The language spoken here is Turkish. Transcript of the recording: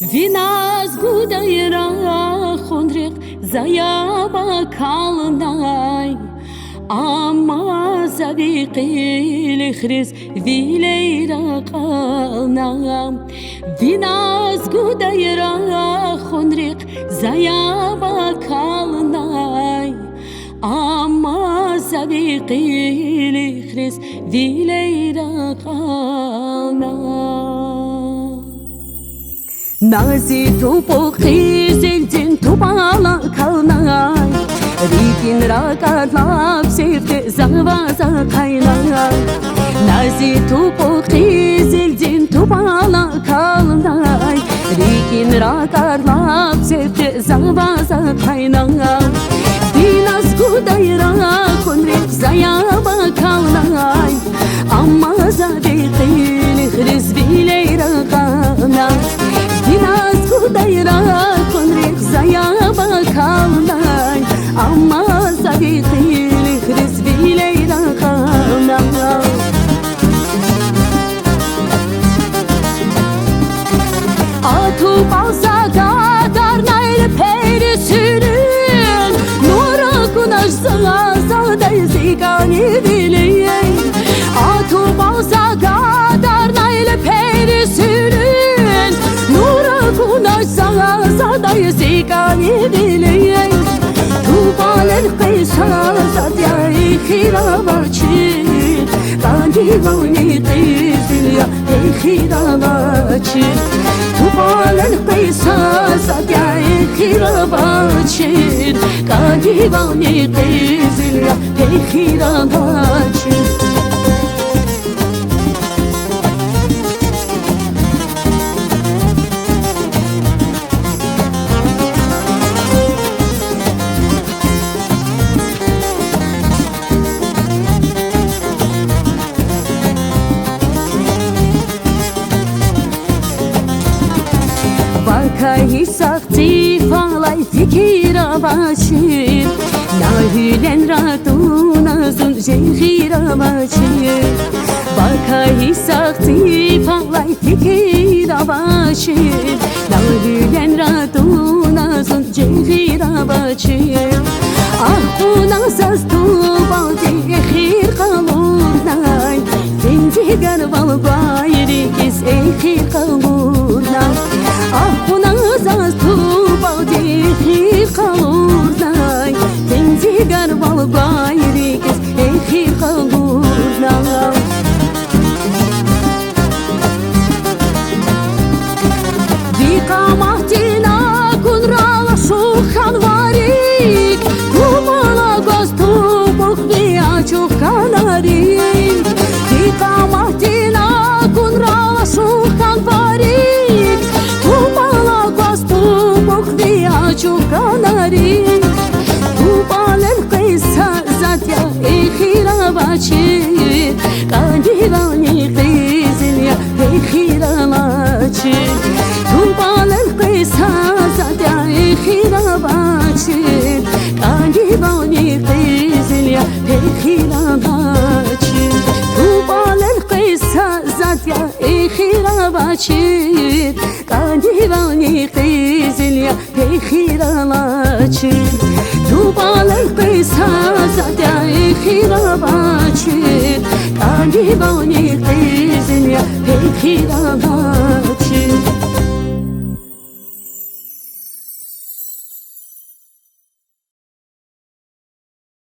Винас гудайра хондрик заяба калнай Ама завиқили хриз вилейра қалнам Винас гудайра хондрик заяба калнай Ама завиқили хриз вилейра қалнам Nazi topuk hizildin topala kalnay Rikin rakarlap sevdi zavaza kaynay Nazi topuk hizildin topala kalnay Rikin rakarlap sevdi zavaza kaynay Dinas gudayra konrik zayaba kalnay Amma zadeqili hriz bileyra kalnay Dinas gudayra konrik zayaba kalnay Amma zadeqili hriz bileyra kalnay Atu balsa kadar nayl peri sürün Nura kunaş zaday zikani bileyim Atu balsa kadar nayl peri sürün Nura kunaş zaday zikani bileyim Tubalen kıysa zadyayı khiravaçir Kadivani kıyzil ya khiravaçir Tubalen kıysa zadyayı khiravaçir Kadivani kıyzil ya khiravaçir Bakay sakti falay fikira başir Nahilen radunazun jehira başir Bakay sakti falay fikira başir Nahilen radunazun jehira başir Ah unazaz tubaldi khir qalurnay Zindigar bal bayri kis khir qalurnay Ah unazaz tubaldi khir qalurnay Zindigar bal bayri kis khir qalurnay Viqamatina kunrala shukhan varik Tubala goz tubuk via chukanarik Viqamatina kunrala shukhan varik Tubala goz tubuk via chukanarik Tubalen qissa zatya khiravaçir Kadivani qizil ya khiravaçir Tubalen qissa zatya khiravaçir Kadivani qizil ya khiravaçir Tubalen qissa zatya khiravaçir Kadivani qizil ya khiravaçir Tubalen qissa zatya khiravaçir Kadivani qizil ya khiravaçir